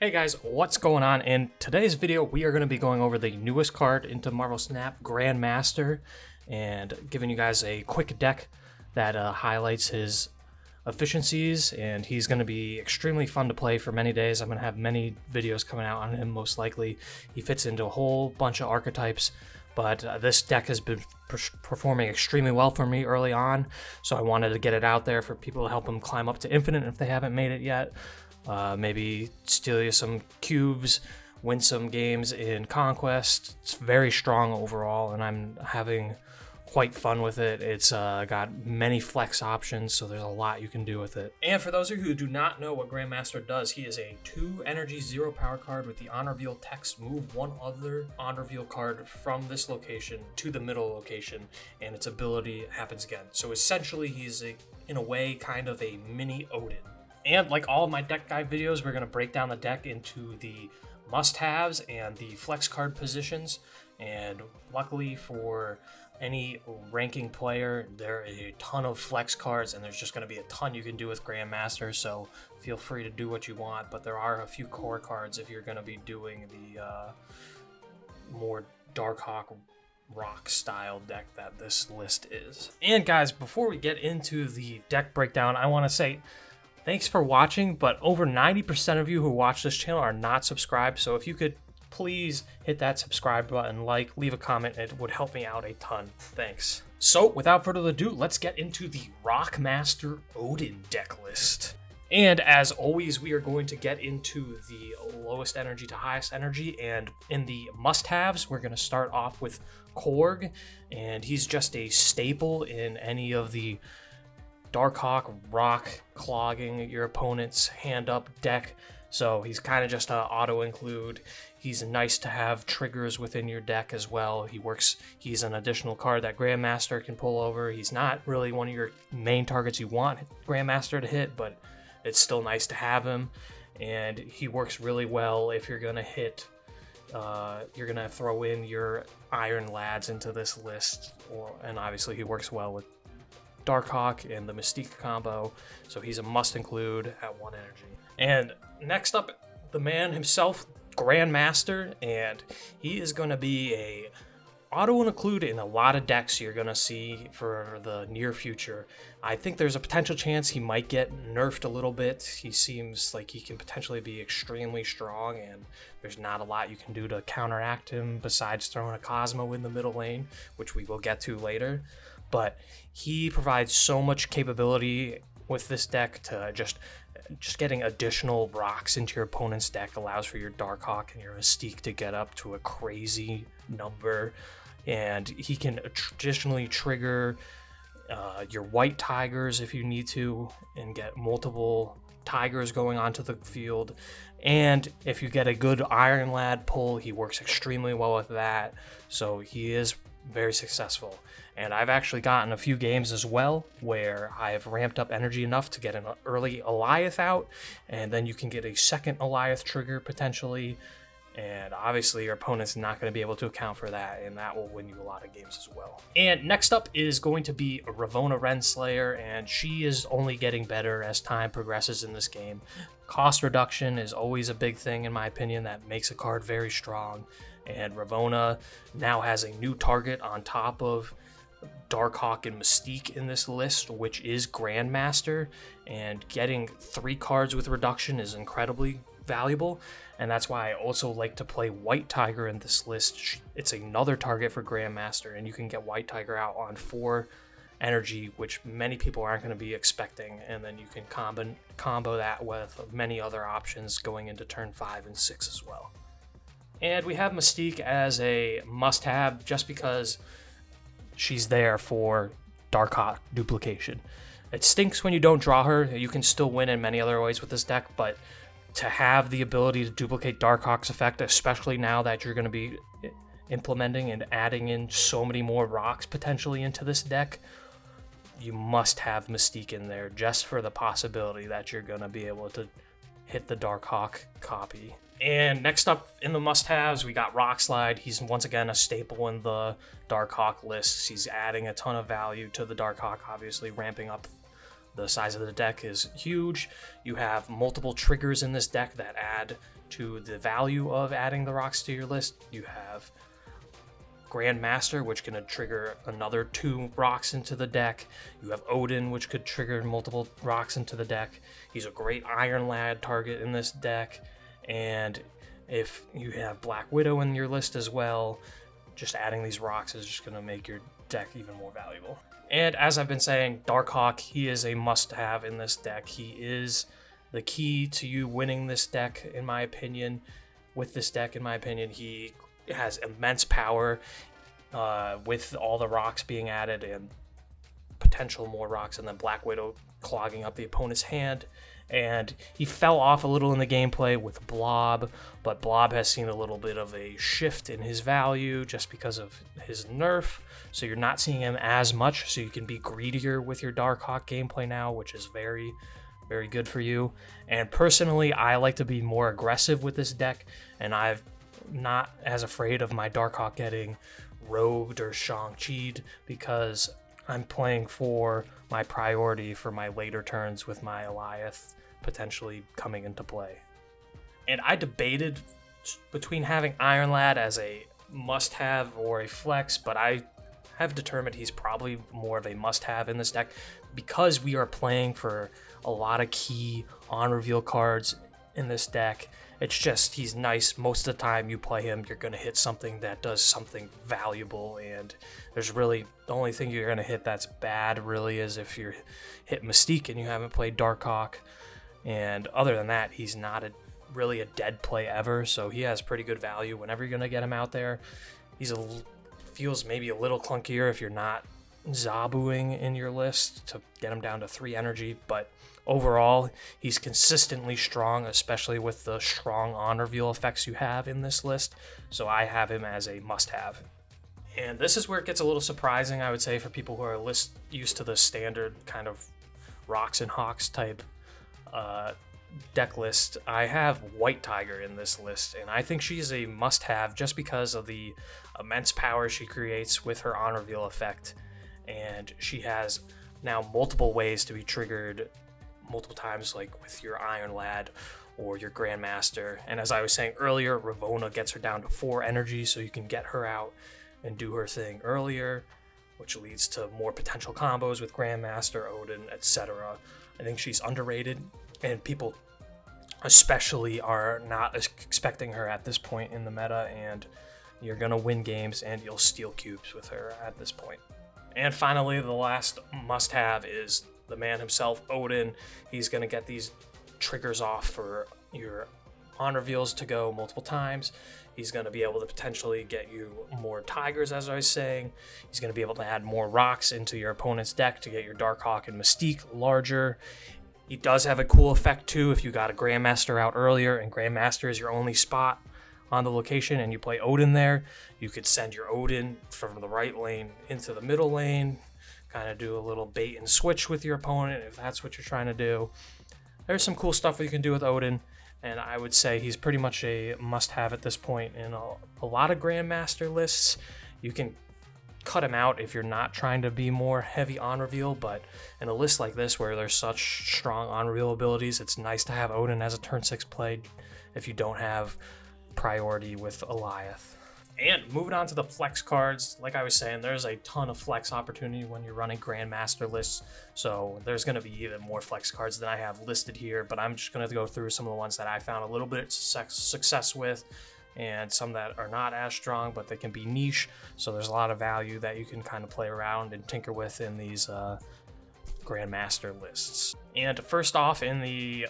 Hey guys, what's going on? In today's video, we are going to be going over the newest card into Marvel Snap, Grandmaster, and giving you guys a quick deck that highlights his efficiencies, and he's going to be extremely fun to play for many days. I'm going to have many videos coming out on him, most likely. He fits into a whole bunch of archetypes, but this deck has been performing extremely well for me early on, so I wanted to get it out there for people to help him climb up to Infinite if they haven't made it yet. Maybe steal you some cubes, win some games in Conquest. It's very strong overall, and I'm having quite fun with it. It's got many flex options, so there's a lot you can do with it. And for those of you who do not know what Grandmaster does, he is a 2 energy 0 power card with the on reveal text. Move one other on reveal card from this location to the middle location, and its ability happens again. So essentially, he's in a way kind of a mini Odin. And like all of my deck guide videos, we're going to break down the deck into the must-haves and the flex card positions. And luckily for any ranking player, there are a ton of flex cards, and there's just going to be a ton you can do with Grandmaster, so feel free to do what you want. But there are a few core cards if you're going to be doing the more Darkhawk rock style deck that this list is. And guys, before we get into the deck breakdown, I want to say thanks for watching, but over 90% of you who watch this channel are not subscribed, so if you could please hit that subscribe button, leave a comment, it would help me out a ton. Thanks. So without further ado, let's get into the Rockmaster Odin deck list. And as always, we are going to get into the lowest energy to highest energy, and in the must-haves, we're going to start off with Korg, and he's just a staple in any of the Darkhawk rock clogging your opponent's hand up deck, so he's kind of just an auto include. He's nice to have triggers within your deck as well. He's an additional card that Grandmaster can pull over. He's not really one of your main targets you want Grandmaster to hit, but it's still nice to have him, and he works really well if you're gonna hit you're gonna throw in your Iron Lads into this list, and obviously he works well with Darkhawk and the Mystique combo, so he's a must include at 1 energy. And next up, the man himself, Grandmaster, and he is going to be a auto include in a lot of decks you're going to see for the near future. I think there's a potential chance he might get nerfed a little bit. He seems like he can potentially be extremely strong, and there's not a lot you can do to counteract him besides throwing a Cosmo in the middle lane, which we will get to later. But he provides so much capability with this deck to just getting additional rocks into your opponent's deck allows for your Darkhawk and your Mystique to get up to a crazy number. And he can traditionally trigger your white tigers if you need to and get multiple tigers going onto the field. And if you get a good Iron Lad pull, he works extremely well with that. So he is very successful. And I've actually gotten a few games as well where I've ramped up energy enough to get an early Eliath out, and then you can get a second Eliath trigger potentially, and obviously your opponent's not going to be able to account for that, and that will win you a lot of games as well. And next up is going to be Ravonna Renslayer, and she is only getting better as time progresses in this game. Cost reduction is always a big thing in my opinion that makes a card very strong, and Ravonna now has a new target on top of Darkhawk and Mystique in this list, which is Grandmaster, and getting 3 cards with reduction is incredibly valuable, and that's why I also like to play White Tiger in this list. It's another target for Grandmaster, and you can get White Tiger out on 4 energy, which many people aren't going to be expecting, and then you can combo that with many other options going into turn 5 and 6 as well. And we have Mystique as a must-have just because she's there for Darkhawk duplication. It stinks when you don't draw her. You can still win in many other ways with this deck, but to have the ability to duplicate Darkhawk's effect, especially now that you're going to be implementing and adding in so many more rocks potentially into this deck, you must have Mystique in there just for the possibility that you're going to be able to hit the Darkhawk copy. And next up in the must-haves, we got Rockslide. He's once again a staple in the Darkhawk lists. He's adding a ton of value to the Darkhawk, obviously ramping up The size of the deck is huge. You have multiple triggers in this deck that add to the value of adding the rocks to your list. You have Grandmaster, which can trigger another 2 rocks into the deck. You have Odin, which could trigger multiple rocks into the deck. He's a great Iron Lad target in this deck. And if you have Black Widow in your list as well, just adding these rocks is just going to make your deck even more valuable. And as I've been saying, Darkhawk, he is a must-have in this deck. He is the key to you winning this deck, in my opinion. With this deck, in my opinion, he has immense power with all the rocks being added and potential more rocks, and then Black Widow clogging up the opponent's hand. And he fell off a little in the gameplay with Blob, but Blob has seen a little bit of a shift in his value just because of his nerf, so you're not seeing him as much, so you can be greedier with your Darkhawk gameplay now, which is very, very good for you. And personally, I like to be more aggressive with this deck, and I'm not as afraid of my Darkhawk getting rogued or Shang-Chi'd because I'm playing for my priority for my later turns with my Alioth potentially coming into play. And I debated between having Iron Lad as a must-have or a flex, but I have determined he's probably more of a must-have in this deck because we are playing for a lot of key on-reveal cards in this deck. It's just, he's nice. Most of the time you play him, you're going to hit something that does something valuable, and there's really, the only thing you're going to hit that's bad really is if you're hit Mystique and you haven't played Darkhawk. And other than that, he's not really a dead play ever, so he has pretty good value whenever you're going to get him out there. Feels maybe a little clunkier if you're not Zabuing in your list to get him down to 3 energy, but overall, he's consistently strong, especially with the strong on-reveal effects you have in this list, so I have him as a must-have. And this is where it gets a little surprising, I would say, for people who are used to the standard kind of Rocks and Hawks type deck list. I have White Tiger in this list, and I think she's a must-have just because of the immense power she creates with her on-reveal effect, and she has now multiple ways to be triggered multiple times, like with your Iron Lad or your Grandmaster. And as I was saying earlier, Ravonna gets her down to 4 energy, so you can get her out and do her thing earlier, which leads to more potential combos with Grandmaster, Odin, etc. I think she's underrated, and people especially are not expecting her at this point in the meta, and you're going to win games and you'll steal cubes with her at this point. And finally, the last must-have is the man himself, Odin. He's going to get these triggers off for your on-reveals to go multiple times. He's going to be able to potentially get you more Tigers, as I was saying. He's going to be able to add more rocks into your opponent's deck to get your Darkhawk and Mystique larger. He does have a cool effect too if you got a Grandmaster out earlier and Grandmaster is your only spot on the location and you play Odin there. You could send your Odin from the right lane into the middle lane, kind of do a little bait and switch with your opponent if that's what you're trying to do. There's some cool stuff that you can do with Odin, and I would say he's pretty much a must-have at this point in a lot of Grandmaster lists. You can cut him out if you're not trying to be more heavy on reveal, but in a list like this where there's such strong on reveal abilities, it's nice to have Odin as a turn 6 play if you don't have priority with Alioth. And moving on to the flex cards, like I was saying, there's a ton of flex opportunity when you're running Grandmaster lists, so there's going to be even more flex cards than I have listed here, but I'm just going to go through some of the ones that I found a little bit of success with, and some that are not as strong, but they can be niche, so there's a lot of value that you can kind of play around and tinker with in these Grandmaster lists. And first off, in the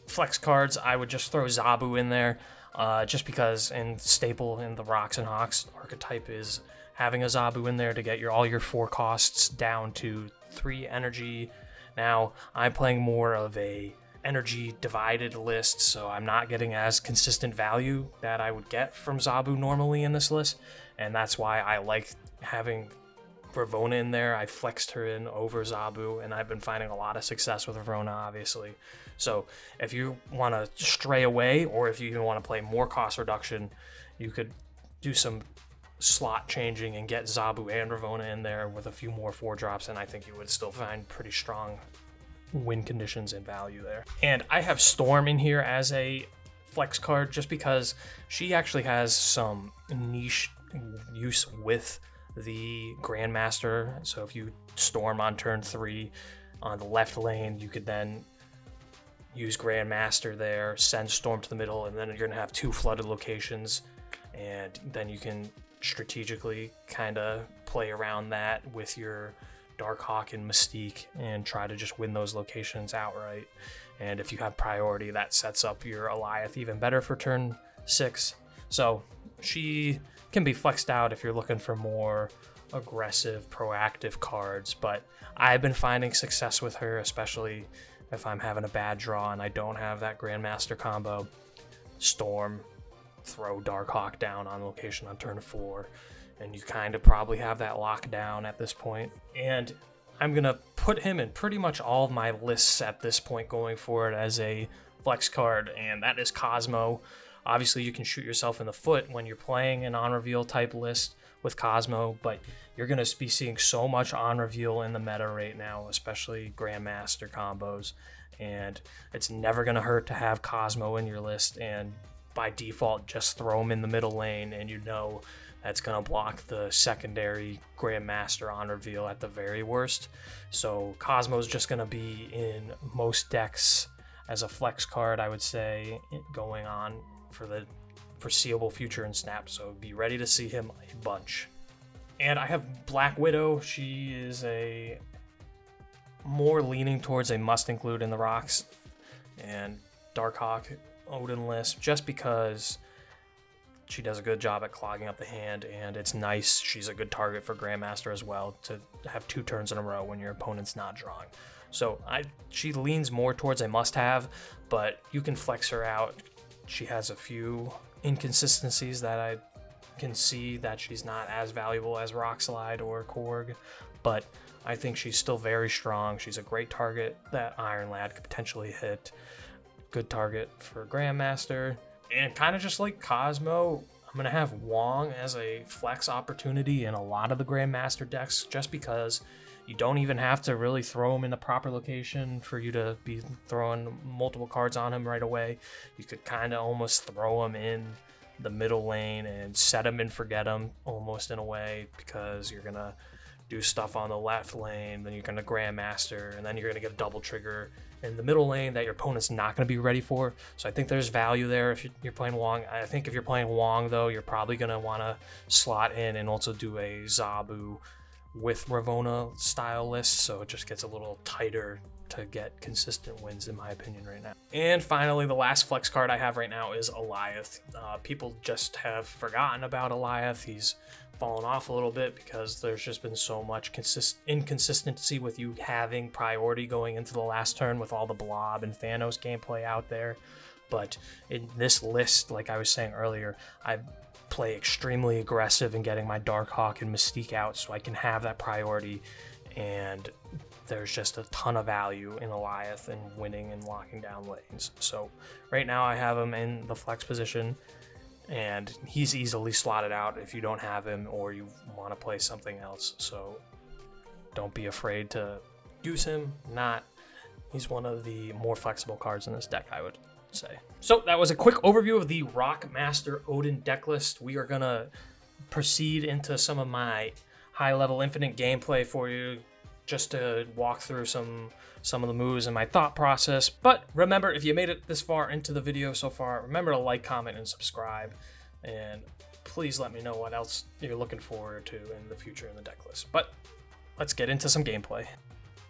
flex cards, I would just throw Zabu in there, just because in staple in the Rocks and Hawks archetype is having a Zabu in there to get all your 4 costs down to 3 energy. Now, I'm playing more of a energy divided list, so I'm not getting as consistent value that I would get from Zabu normally in this list, and that's why I like having Ravonna in there. I flexed her in over Zabu, and I've been finding a lot of success with Ravonna, obviously. So if you want to stray away, or if you even want to play more cost reduction, you could do some slot changing and get Zabu and Ravonna in there with a few more 4 drops, and I think you would still find pretty strong win conditions and value there. And I have Storm in here as a flex card just because she actually has some niche use with the Grandmaster. So if you Storm on turn 3 on the left lane, you could then use Grandmaster there, send Storm to the middle, and then you're gonna have 2 flooded locations, and then you can strategically kind of play around that with your Darkhawk and Mystique and try to just win those locations outright. And if you have priority, that sets up your Alioth even better for turn 6. So she can be flexed out if you're looking for more aggressive, proactive cards, but I've been finding success with her, especially if I'm having a bad draw and I don't have that Grandmaster combo. Storm, throw Darkhawk down on location on turn 4, and you kind of probably have that lockdown at this point. And I'm gonna put him in pretty much all of my lists at this point going forward as a flex card, and that is Cosmo. Obviously you can shoot yourself in the foot when you're playing an on reveal type list with Cosmo, but you're gonna be seeing so much on reveal in the meta right now, especially Grandmaster combos, and it's never gonna hurt to have Cosmo in your list, and by default just throw him in the middle lane, and you know that's gonna block the secondary Grandmaster on reveal at the very worst. So Cosmo's just gonna be in most decks as a flex card, I would say, going on for the foreseeable future in Snap, so be ready to see him a bunch. And I have Black Widow. She is a more leaning towards a must include in the rocks and Darkhawk Odin list, just because she does a good job at clogging up the hand, and it's nice. She's a good target for Grandmaster as well, to have 2 turns in a row when your opponent's not drawing. So she leans more towards a must-have, but you can flex her out. She has a few inconsistencies that I can see that she's not as valuable as Rockslide or Korg, but I think she's still very strong. She's a great target that Iron Lad could potentially hit. Good target for Grandmaster. And kind of just like Cosmo, I'm going to have Wong as a flex opportunity in a lot of the Grandmaster decks, just because you don't even have to really throw him in the proper location for you to be throwing multiple cards on him right away. You could kind of almost throw him in the middle lane and set him and forget him almost in a way, because you're going to do stuff on the left lane, then you're going to Grandmaster, and then you're going to get a double trigger in the middle lane that your opponent's not going to be ready for. So I think there's value there if you're playing Wong. I think if you're playing Wong, though, you're probably going to want to slot in and also do a Zabu with Ravonna style list, so it just gets a little tighter to get consistent wins, in my opinion, right now. And finally, the last flex card I have right now is Alioth. People just have forgotten about Alioth. He's fallen off a little bit because there's just been so much inconsistency with you having priority going into the last turn with all the Blob and Thanos gameplay out there. But in this list, like I was saying earlier, I play extremely aggressive in getting my Darkhawk and Mystique out so I can have that priority, and there's just a ton of value in Alioth and winning and locking down lanes. So right now I have him in the flex position, and he's easily slotted out if you don't have him or you want to play something else. So don't be afraid to use him. He's one of the more flexible cards in this deck, I would say. So that was a quick overview of the Rockmaster Odin deck list. We are gonna proceed into some of my high-level infinite gameplay for you, just to walk through some of the moves and my thought process. But remember, if you made it this far into the video so far, remember to like, comment, and subscribe. And please let me know what else you're looking forward to in the future in the deck list. But let's get into some gameplay.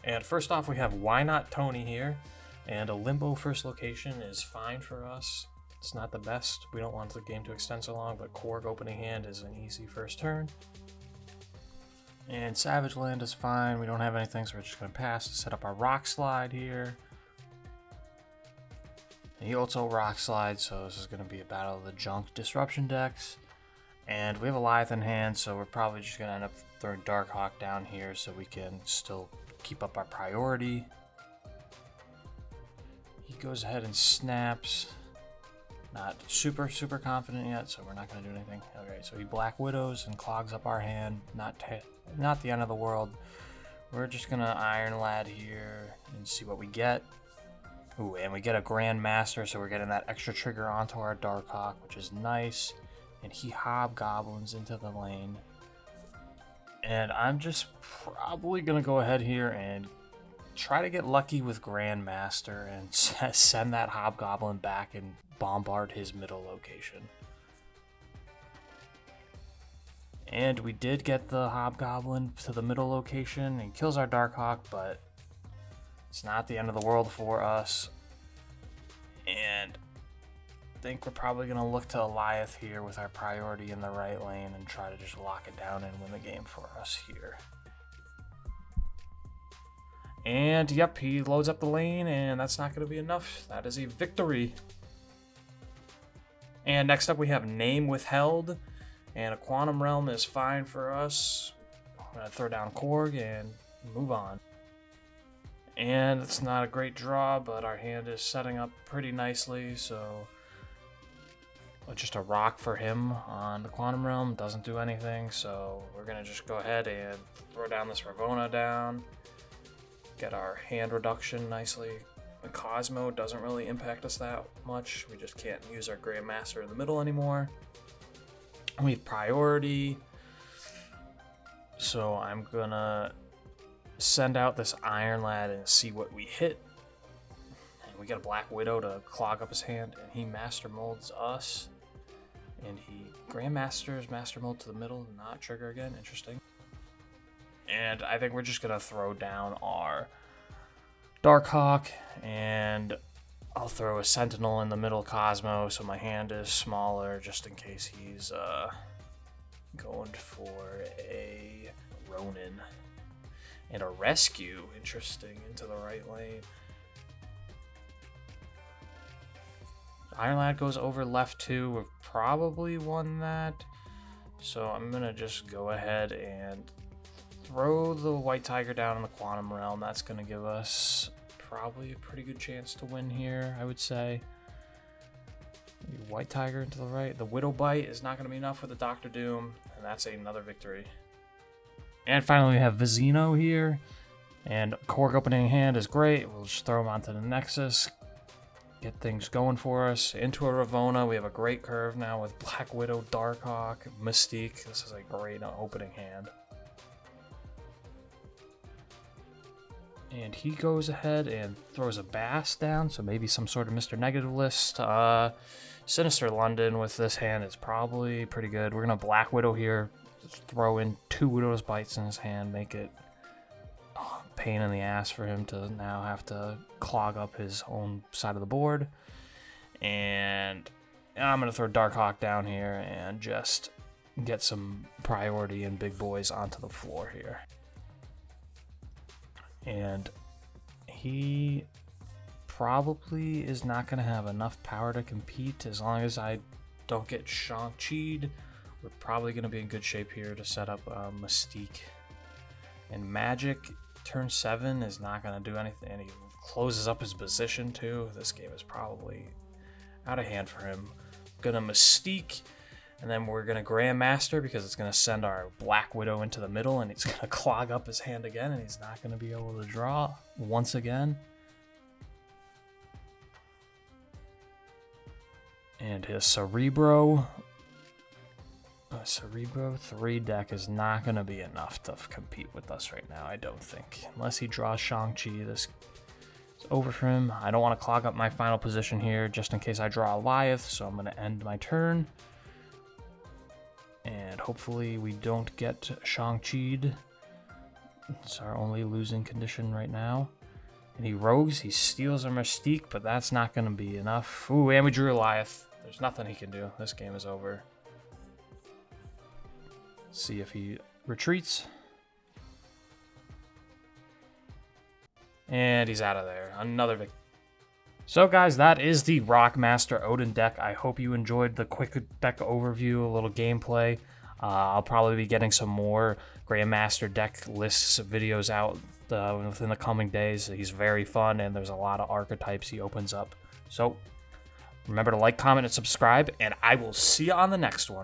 And first off, we have Why Not Tony here. And a Limbo first location is fine for us. It's not the best. We don't want the game to extend so long, but Korg opening hand is an easy first turn. And Savage Land is fine. We don't have anything, so we're just going to pass to set up our Rock Slide here. And he also Rock Slide, so this is going to be a battle of the junk disruption decks. And we have a Alioth in hand, so we're probably just going to end up throwing Darkhawk down here so we can still keep up our priority. He goes ahead and snaps. Not super confident yet, so we're not going to do anything. Okay, so he Black Widows and clogs up our hand. Not the end of the world. we're just gonna Iron Lad here and see what we get. Ooh, and we get a Grandmaster, so we're getting that extra trigger onto our Darkhawk, which is nice. And he hobgoblins into the lane. And I'm just probably gonna go ahead here and try to get lucky with Grandmaster and send that hobgoblin back and bombard his middle location. And we did get the hobgoblin to the middle location and kills our Darkhawk, but it's not the end of the world for us. And I think we're probably going to look to Eliath here with our priority in the right lane and try to just lock it down and win the game for us here. And yep, he loads up the lane, and that's not going to be enough. That is a victory. And next up we have Name Withheld, and a Quantum Realm is fine for us. I'm going to throw down Korg and move on. And it's not a great draw, but our hand is setting up pretty nicely, so just a rock for him on the Quantum Realm doesn't do anything, so we're going to just go ahead and throw down this Ravona down, get our hand reduction nicely. The Cosmo doesn't really impact us that much, we just can't use our Grandmaster in the middle anymore. We have priority, so I'm going to send out this Iron Lad and see what we hit. And we got a Black Widow to clog up his hand, and he Master Molds us. And he Grandmasters Master Mold to the middle, not trigger again. Interesting. And I think we're just going to throw down our Darkhawk, and I'll throw a Sentinel in the middle Cosmo so my hand is smaller just in case he's going for a Ronin. And a Rescue, interesting, into the right lane. Iron Lad goes over left 2. We've probably won that. So I'm going to just go ahead and throw the White Tiger down in the Quantum Realm. That's going to give us probably a pretty good chance to win here, I would say. Maybe White Tiger into the right. The Widow Bite is not going to be enough with the Dr. Doom, and that's another victory. And finally we have Vizino here, and Korg opening hand is great. We'll just throw him onto the Nexus, get things going for us. Into a Ravona, we have a great curve now with Black Widow, Darkhawk, Mystique. This is a great opening hand. And he goes ahead and throws a Bass down, so maybe some sort of Mr. Negative list. Sinister London with this hand is probably pretty good. We're going to Black Widow here. Throw in 2 Widow's Bites in his hand, make it pain in the ass for him to now have to clog up his own side of the board. And I'm going to throw Darkhawk down here and just get some priority and big boys onto the floor here. And he probably is not going to have enough power to compete as long as I don't get Shang-Chi'd. We're probably going to be in good shape here to set up Mystique. And Magic, turn 7 is not going to do anything. And he closes up his position too. This game is probably out of hand for him. Gonna Mystique, and then we're going to Grandmaster because it's going to send our Black Widow into the middle, and it's going to clog up his hand again, and he's not going to be able to draw once again. And his Cerebro 3 deck is not going to be enough to compete with us right now, I don't think. Unless he draws Shang-Chi, this is over for him. I don't want to clog up my final position here just in case I draw Eliath, so I'm going to end my turn. And hopefully we don't get Shang-Chi'd. It's our only losing condition right now. And he rogues, he steals our Mystique, but that's not going to be enough. Ooh, and we drew Eliath. There's nothing he can do. This game is over. See if he retreats. And he's out of there. Another victory. So guys, that is the Rockmaster Odin deck. I hope you enjoyed the quick deck overview, a little gameplay. I'll probably be getting some more Grandmaster deck lists videos out within the coming days. He's very fun, and there's a lot of archetypes he opens up. So remember to like, comment, and subscribe, and I will see you on the next one.